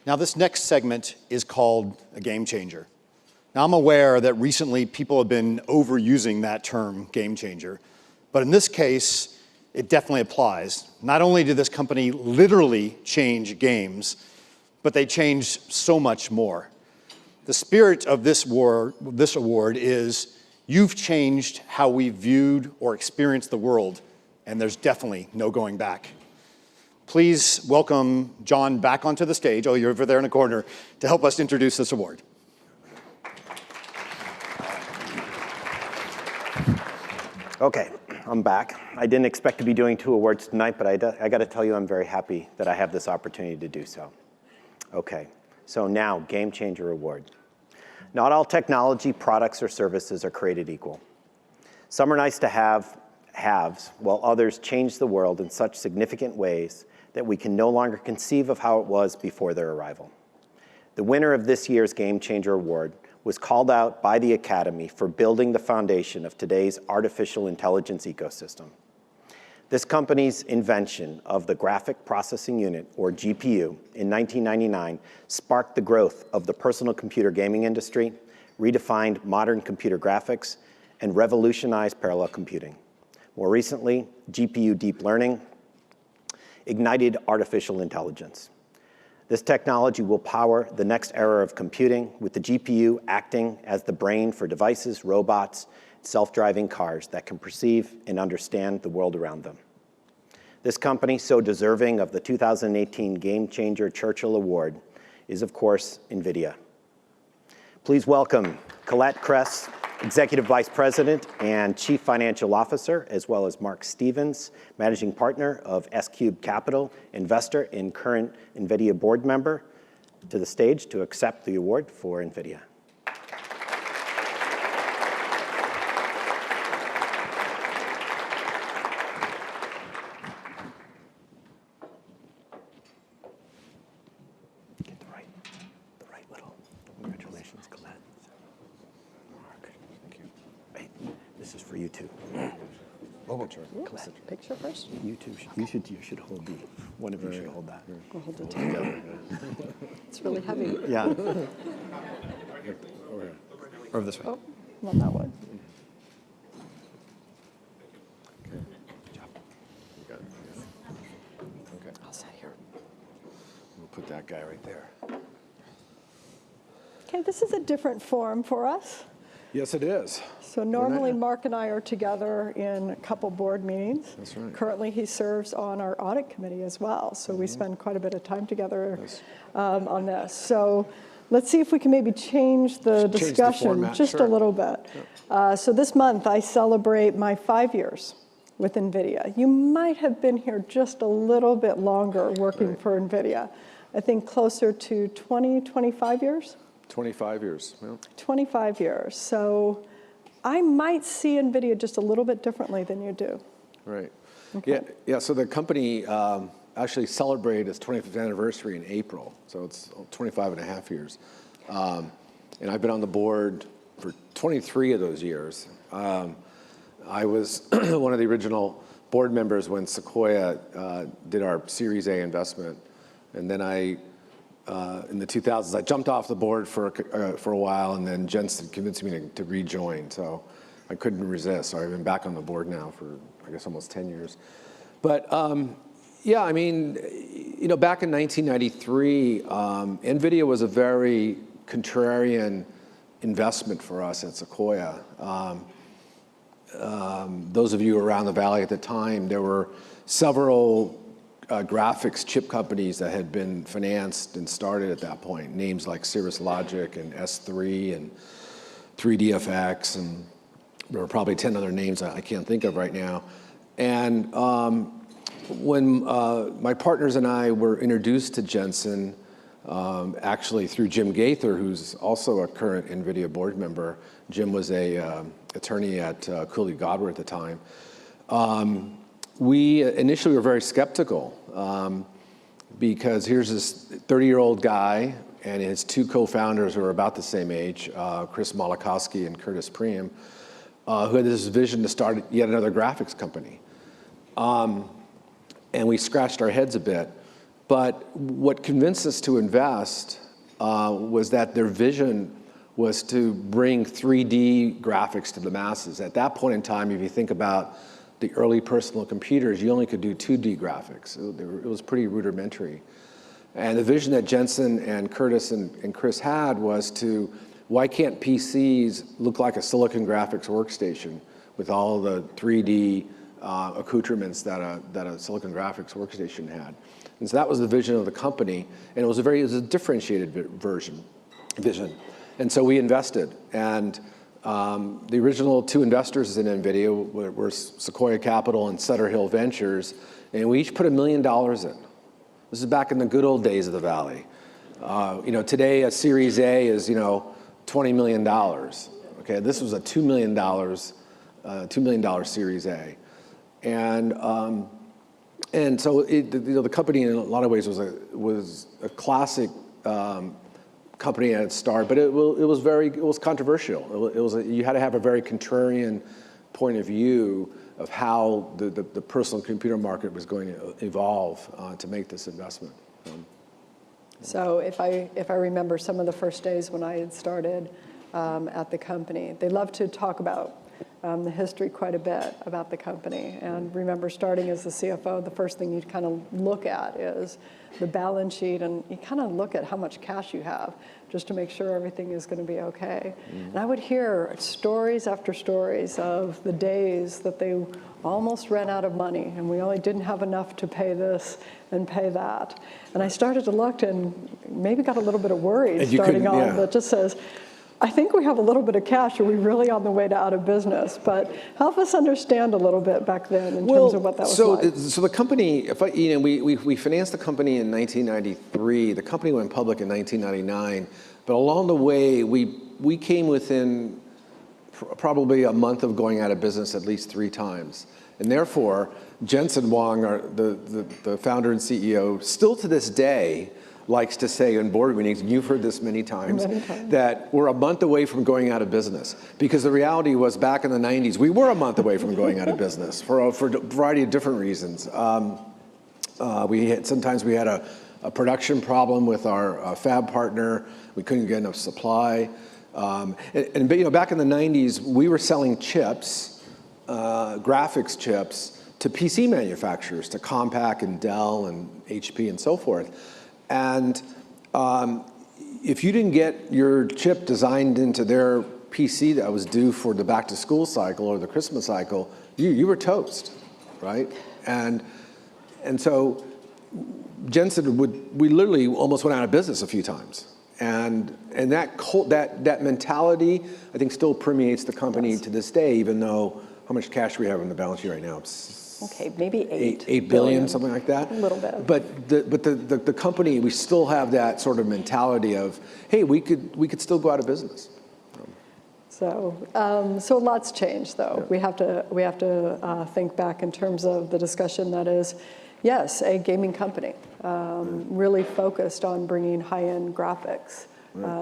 Now, this next segment is called a game changer. Now, I'm aware that recently people have been overusing that term, game changer, but in this case, it definitely applies. Not only did this company literally change games, but they changed so much more. The spirit of this award is, you've changed how we viewed or experienced the world, and there's definitely no going back. Please welcome John back onto the stage, oh, you're over there in the corner, to help us introduce this award. Okay, I'm back. I didn't expect to be doing 2 awards tonight, but I got to tell you I'm very happy that I have this opportunity to do so. Okay, so now, Game Changer Award. Not all technology, products, or services are created equal. Some are nice to haves, while others change the world in such significant ways that we can no longer conceive of how it was before their arrival. The winner of this year's Game Changer Award was called out by the Academy for building the foundation of today's artificial intelligence ecosystem. This company's invention of the Graphic Processing Unit, or GPU, in 1999 sparked the growth of the personal computer gaming industry, redefined modern computer graphics, and revolutionized parallel computing. More recently, GPU deep learning ignited artificial intelligence. This technology will power the next era of computing, with the GPU acting as the brain for devices, robots, self-driving cars that can perceive and understand the world around them. This company, so deserving of the 2018 Game Changer Churchill Award, is of course Nvidia. Please welcome Colette Kress, Executive Vice President and Chief Financial Officer, as well as Mark Stevens, Managing Partner of S-Cube Capital, investor and current Nvidia board member, to the stage to accept the award for Nvidia. Get the right little. Congratulations, Colette. Mark, thank you. Hey, this is for you too. Oh, sure. Picture first? You should hold the. One of you should hold that. We'll hold it together. It's really heavy. Yeah. Over this way. Oh, not that one. Okay. Good job. You got it. Okay. I'll sit here. We'll put that guy right there. Okay, this is a different forum for us. Yes, it is. So normally Mark and I are together in a couple board meetings. That's right. Currently he serves on our audit committee as well. So we spend quite a bit of time together on this. So let's see if we can maybe change the discussion format, just sure. a little bit. So this month I celebrate my 5 years with Nvidia. You might have been here just a little bit longer working for Nvidia. I think closer to 20, 25 years? 25 years. Well, 25 years. So I might see Nvidia just a little bit differently than you do. right. Okay. Yeah. So the company actually celebrated its 25th anniversary in April. So it's 25 and a half years. And I've been on the board for 23 of those years. I was one of the original board members when Sequoia did our Series A investment. And then in the 2000s, I jumped off the board for a while, and then Jensen convinced me to rejoin. So I couldn't resist. So I've been back on the board now for, I guess, almost 10 years. But yeah, I mean, back in 1993, Nvidia was a very contrarian investment for us at Sequoia. Those of you around the Valley at the time, there were several graphics chip companies that had been financed and started at that point. Names like Cirrus Logic and S3 and 3DFX, and there were probably 10 other names I can't think of right now. And when my partners and I were introduced to Jensen, actually through Jim Gaither, who's also a current Nvidia board member. Jim was a attorney at Cooley Godward at the time. We initially were very skeptical because here's this 30-year-old guy and his 2 co-founders who are about the same age, Chris Malachowski and Curtis Preem, who had this vision to start yet another graphics company. And we scratched our heads a bit. But what convinced us to invest was that their vision was to bring 3D graphics to the masses. At that point in time, if you think about the early personal computers, you only could do 2D graphics. It was pretty rudimentary. And the vision that Jensen and Curtis and Chris had was to, why can't PCs look like a silicon graphics workstation with all the 3D accoutrements that a silicon graphics workstation had? And so that was the vision of the company, and it was a differentiated vision. And so we invested, and the original two investors in Nvidia were Sequoia Capital and Sutter Hill Ventures, and we each put $1 million in. This is back in the good old days of the Valley. Today a Series A is $20 million. Okay, this was a $2 million Series A, and so the company in a lot of ways was a classic company at its start, but it was controversial. You had to have a very contrarian point of view of how the personal computer market was going to evolve to make this investment. So if I remember some of the first days when I had started at the company, they loved to talk about the history quite a bit about the company. And remember, starting as the CFO, the first thing you kind of look at is the balance sheet, and you kind of look at how much cash you have just to make sure everything is going to be okay. And I would hear stories after stories of the days that they almost ran out of money, and we only didn't have enough to pay this and pay that. And I started to look and maybe got a little bit of worried starting on that just says, I think we have a little bit of cash. Are we really on the way to out of business? But help us understand a little bit back then in terms of what that was like. So the company, we financed the company in 1993. The company went public in 1999. But along the way, we came within probably a month of going out of business at least 3 times. And therefore, Jensen Huang, the founder and CEO, still to this day, likes to say in board meetings, and you've heard this many times, that we're a month away from going out of business. Because the reality was back in the 90s, we were a month away from going out of business for a variety of different reasons. Sometimes we had a production problem with our fab partner. We couldn't get enough supply. Back in the 90s, we were selling chips, graphics chips, to PC manufacturers, to Compaq and Dell and HP and so forth. And if you didn't get your chip designed into their PC that was due for the back to school cycle or the Christmas cycle, you were toast, right? And so Jensen we literally almost went out of business a few times. And that mentality, I think, still permeates the company to this day, even though how much cash we have on the balance sheet right now. Okay, maybe $8 billion, something like that. A little bit. But the company, we still have that sort of mentality of, hey, we could still go out of business. So lots changed, though. Yeah. We have to think back in terms of the discussion that is, yes, a gaming company, really focused on bringing high-end graphics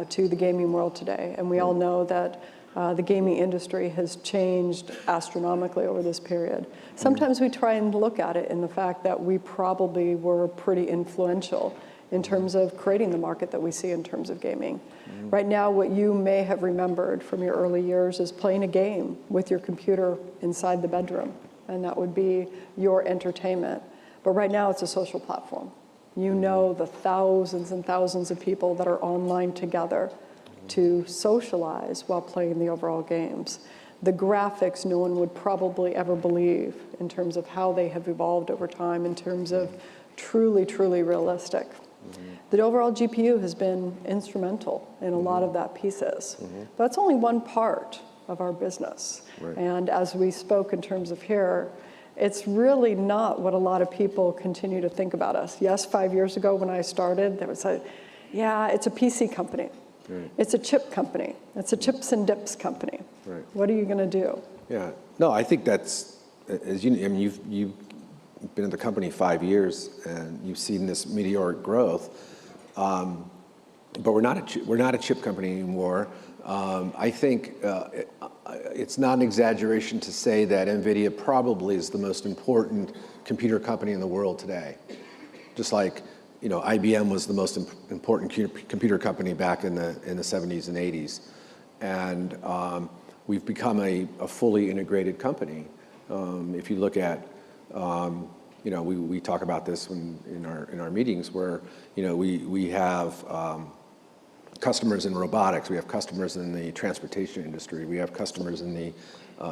to the gaming world today, and we all know that. The gaming industry has changed astronomically over this period. Sometimes we try and look at it in the fact that we probably were pretty influential in terms of creating the market that we see in terms of gaming. Right now, what you may have remembered from your early years is playing a game with your computer inside the bedroom, and that would be your entertainment. But right now, it's a social platform. You know the thousands and thousands of people that are online together to socialize while playing the overall games. The graphics no one would probably ever believe in terms of how they have evolved over time in terms of truly, truly realistic. The overall GPU has been instrumental in a lot of that pieces. But that's only one part of our business. Right. And as we spoke in terms of here, it's really not what a lot of people continue to think about us. Yes, 5 years ago when I started, there was it's a PC company. Right. It's a chip company. It's a chips and dips company. Right. What are you going to do? Yeah. No, I think that's, you've been at the company 5 years and you've seen this meteoric growth. But we're not a chip company anymore. I think it's not an exaggeration to say that Nvidia probably is the most important computer company in the world today. Just like IBM was the most important computer company back in the 70s and 80s. And we've become a fully integrated company. If you look at, we talk about this in our meetings where, we have customers in robotics, we have customers in the transportation industry, we have customers in the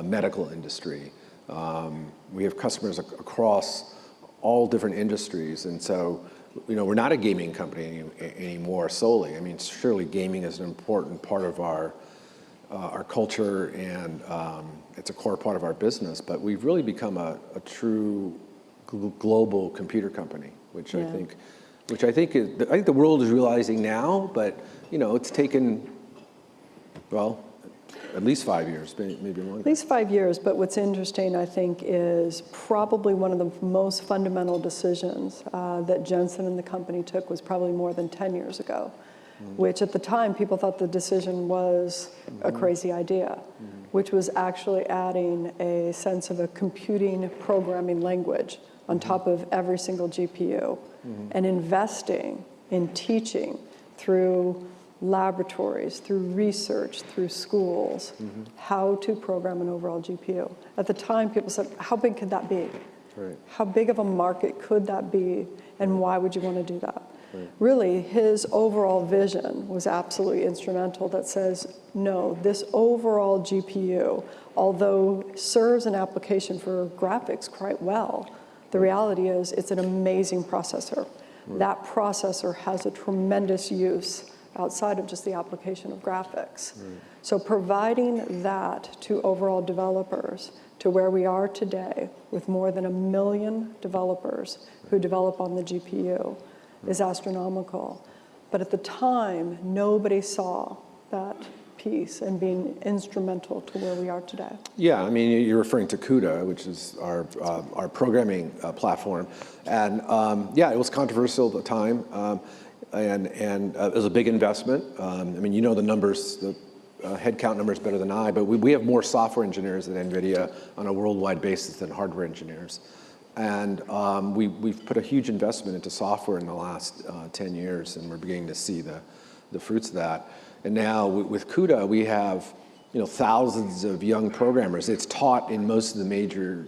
medical industry, we have customers across all different industries. And so, we're not a gaming company anymore solely. I mean, surely gaming is an important part of our culture, and it's a core part of our business, but we've really become a true global computer company, which I think the world is realizing now, but it's taken, well, at least 5 years, maybe longer. At least 5 years, but what's interesting, I think, is probably one of the most fundamental decisions that Jensen and the company took was probably more than 10 years ago, which at the time people thought the decision was a crazy idea, which was actually adding a sense of a computing programming language on top of every single GPU and investing in teaching through laboratories, through research, through schools, how to program an overall GPU. At the time, people said, how big could that be? Right. How big of a market could that be, and why would you want to do that? Right. Really, his overall vision was absolutely instrumental that says, no, this overall GPU, although serves an application for graphics quite well, the reality is it's an amazing processor. Right. That processor has a tremendous use outside of just the application of graphics. Right. So providing that to overall developers to where we are today with more than 1 million developers who develop on the GPU is astronomical. But at the time, nobody saw that piece and being instrumental to where we are today. Yeah, I mean, you're referring to CUDA, which is our programming platform. And it was controversial at the time. And it was a big investment. I mean, the numbers, the headcount numbers better than I, but we have more software engineers at Nvidia on a worldwide basis than hardware engineers. And we've put a huge investment into software in the last 10 years, and we're beginning to see the fruits of that. And now with CUDA, we have thousands of young programmers. It's taught in most of the major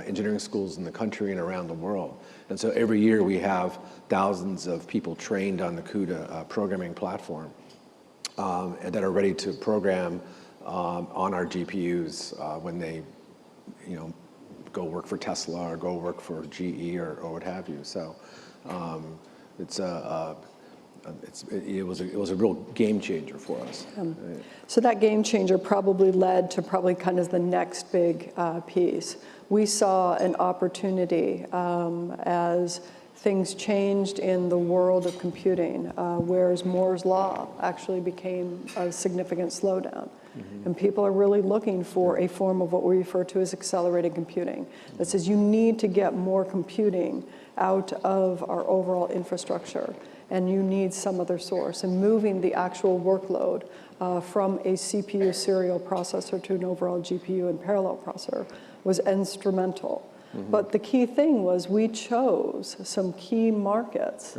engineering schools in the country and around the world. And so every year we have thousands of people trained on the CUDA programming platform and that are ready to program on our GPUs when they, go work for Tesla or go work for GE or what have you. So it was a real game changer for us. So that game changer probably led to kind of the next big piece. We saw an opportunity as things changed in the world of computing, whereas Moore's Law actually became a significant slowdown. And people are really looking for a form of what we refer to as accelerated computing. That says you need to get more computing out of our overall infrastructure, and you need some other source. And moving the actual workload from a CPU serial processor to an overall GPU and parallel processor was instrumental. But the key thing was we chose some key markets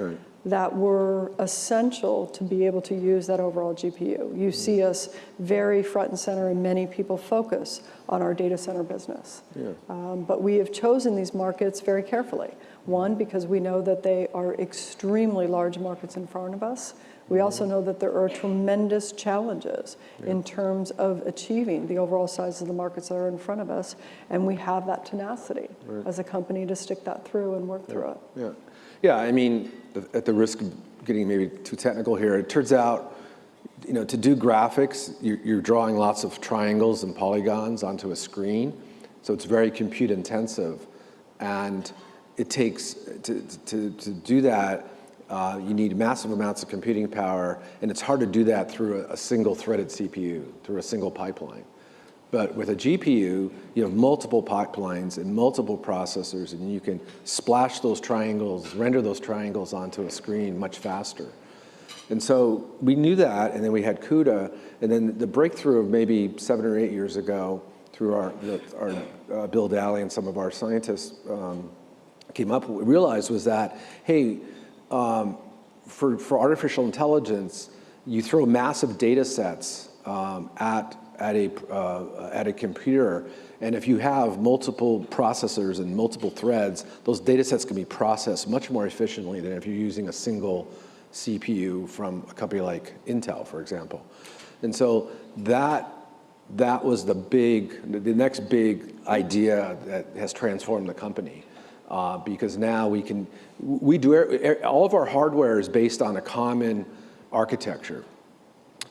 that were essential to be able to use that overall GPU. You see us very front and center, and many people focus on our data center business. But we have chosen these markets very carefully. One, because we know that they are extremely large markets in front of us. We also know that there are tremendous challenges in terms of achieving the overall size of the markets that are in front of us, and we have that tenacity as a company to stick that through and work through it. Yeah, I mean, at the risk of getting maybe too technical here, it turns out, to do graphics, you're drawing lots of triangles and polygons onto a screen, so it's very compute intensive, and it takes, to do that, you need massive amounts of computing power, and it's hard to do that through a single threaded CPU, through a single pipeline. But with a GPU, you have multiple pipelines and multiple processors, and you can splash those triangles, render those triangles onto a screen much faster. And so we knew that, and then we had CUDA, and then the breakthrough of maybe 7 or 8 years ago through our Bill Daly and some of our scientists came up, what we realized was that, hey, for artificial intelligence, you throw massive data sets at a computer, and if you have multiple processors and multiple threads, those data sets can be processed much more efficiently than if you're using a single CPU from a company like Intel, for example. And so that was the next big idea that has transformed the company. Because now all of our hardware is based on a common architecture.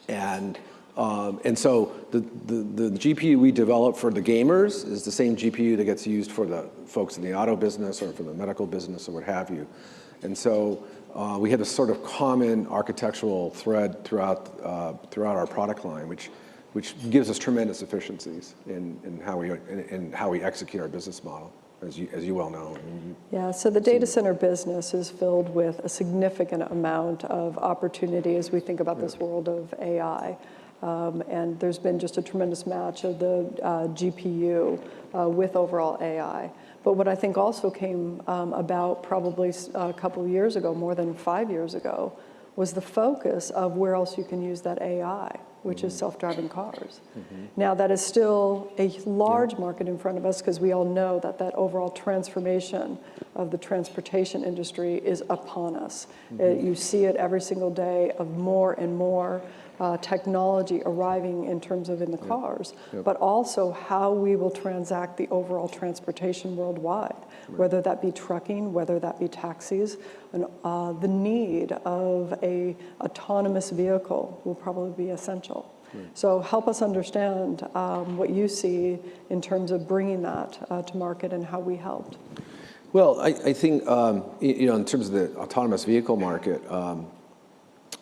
And so the GPU we develop for the gamers is the same GPU that gets used for the folks in the auto business or for the medical business or what have you. And so we have this sort of common architectural thread throughout our product line, which gives us tremendous efficiencies in how we execute our business model, as you well know. Yeah, so the data center business is filled with a significant amount of opportunity as we think about this world of AI. And there's been just a tremendous match of the GPU with overall AI. But what I think also came about probably a couple of years ago, more than 5 years ago, was the focus of where else you can use that AI, which is self-driving cars. Now, that is still a large market in front of us because we all know that overall transformation of the transportation industry is upon us. You see it every single day of more and more technology arriving in terms of in the cars, but also how we will transact the overall transportation worldwide, whether that be trucking, whether that be taxis, and the need of a autonomous vehicle will probably be essential. So help us understand what you see in terms of bringing that to market and how we helped. Well, I think in terms of the autonomous vehicle market,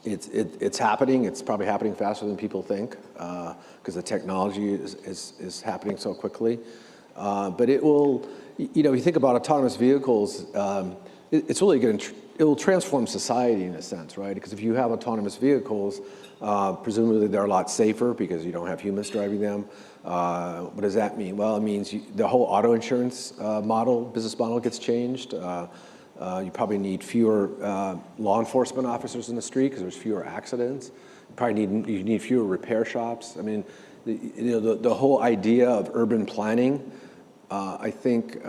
it's happening. It's probably happening faster than people think because the technology is happening so quickly. But it will, if you think about autonomous vehicles, it's really it will transform society in a sense, right? Because if you have autonomous vehicles, presumably they're a lot safer because you don't have humans driving them. What does that mean? Well, it means the whole auto insurance business model gets changed. You probably need fewer law enforcement officers in the street because there's fewer accidents. You need fewer repair shops. I mean, the whole idea of urban planning, I think,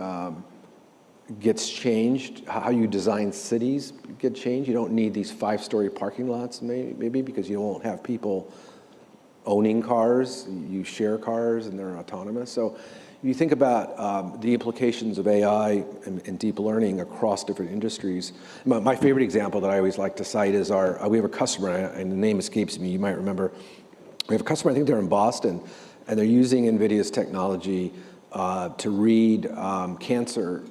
gets changed. How you design cities get changed. You don't need these 5-story parking lots, maybe, because you won't have people owning cars. You share cars, and they're autonomous. So if you think about the implications of AI and deep learning across different industries, my favorite example that I always like to cite is we have a customer, and the name escapes me, you might remember. We have a customer, I think they're in Boston, and they're using Nvidia's technology to read cancer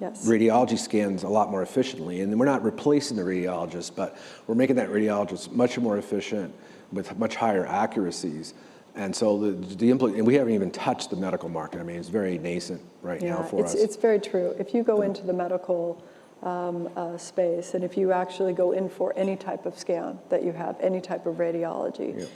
radiology scans a lot more efficiently. And we're not replacing the radiologist, but we're making that radiologist much more efficient with much higher accuracies. And so and we haven't even touched the medical market. I mean, it's very nascent right now for us. It's very true. If you go into the medical space, and if you actually go in for any type of scan that you have, any type of radiology,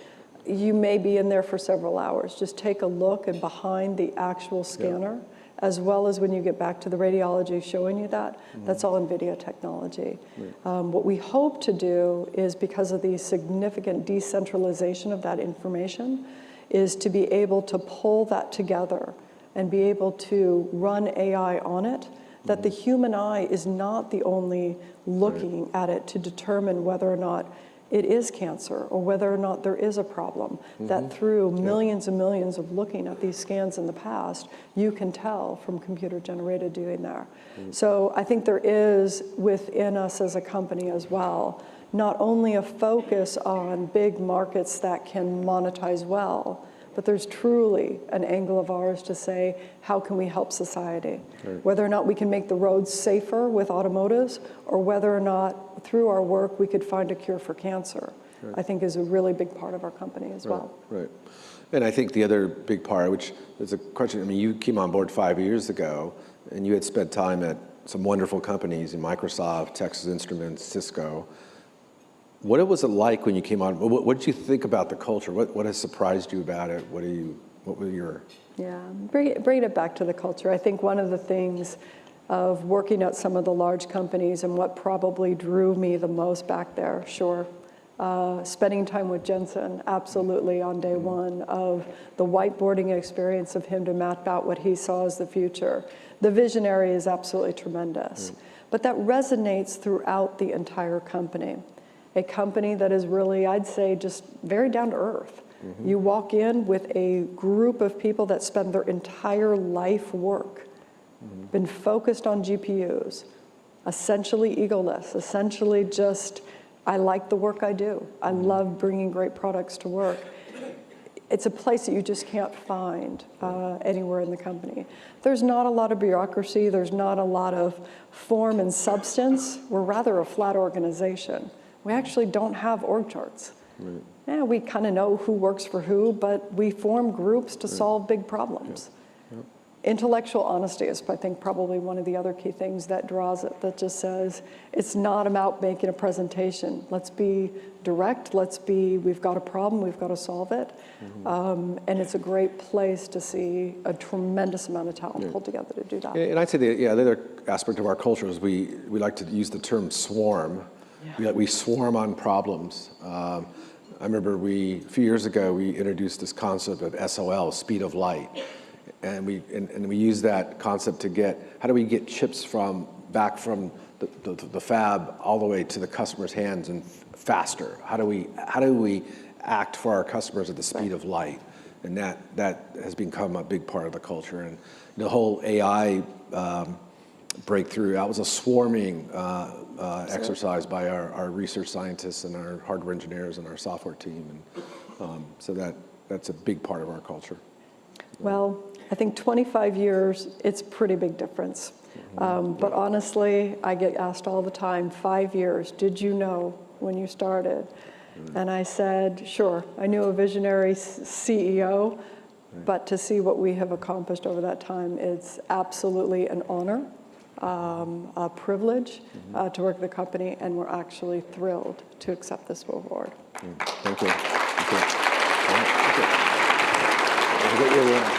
you may be in there for several hours. Just take a look and behind the actual scanner, as well as when you get back to the radiology showing you that, that's all Nvidia technology. What we hope to do is, because of the significant decentralization of that information, is to be able to pull that together and be able to run AI on it, that the human eye is not the only looking at it to determine whether or not it is cancer or whether or not there is a problem, that through millions and millions of looking at these scans in the past, you can tell from computer generated doing there. So I think there is within us as a company as well, not only a focus on big markets that can monetize well, but there's truly an angle of ours to say, how can we help society? Whether or not we can make the roads safer with automotives, or whether or not through our work we could find a cure for cancer, I think is a really big part of our company as well. Right. And I think the other big part, which is a question, I mean, you came on board 5 years ago, and you had spent time at some wonderful companies in Microsoft, Texas Instruments, Cisco. What was it like when you came on? What did you think about the culture? What has surprised you about it? What were your... Yeah, bring it back to the culture. I think one of the things of working at some of the large companies and what probably drew me the most back there, sure. Spending time with Jensen, absolutely on day one, of the whiteboarding experience of him to map out what he saw as the future. The visionary is absolutely tremendous. But that resonates throughout the entire company. A company that is really, I'd say, just very down to earth. You walk in with a group of people that spend their entire life work, been focused on GPUs, essentially egoless, essentially just, I like the work I do. I love bringing great products to work. It's a place that you just can't find anywhere in the company. There's not a lot of bureaucracy. There's not a lot of form and substance. We're rather a flat organization. We actually don't have org charts. Right. Yeah, we kind of know who works for who, but we form groups to solve big problems. Yep. Yep. Intellectual honesty is, I think, probably one of the other key things that draws it, that just says, it's not about making a presentation. Let's be direct, we've got a problem, we've got to solve it. And it's a great place to see a tremendous amount of talent pulled together to do that. And I'd say the other aspect of our culture is we like to use the term swarm. Yeah. We swarm on problems. I remember a few years ago, we introduced this concept of SOL, speed of light. And we use that concept to how do we get chips back from the fab all the way to the customer's hands and faster? How do we act for our customers at the speed of light? And that has become a big part of the culture. And the whole AI breakthrough, that was a swarming exercise by our research scientists and our hardware engineers and our software team. And so that's a big part of our culture. Well, I think 25 years, it's a pretty big difference. But honestly, I get asked all the time, 5 years, did you know when you started? And I said, sure, I knew a visionary CEO, but to see what we have accomplished over that time, it's absolutely an honor, a privilege to work at the company, and we're actually thrilled to accept this award. Thank you. Thank you. Thank you.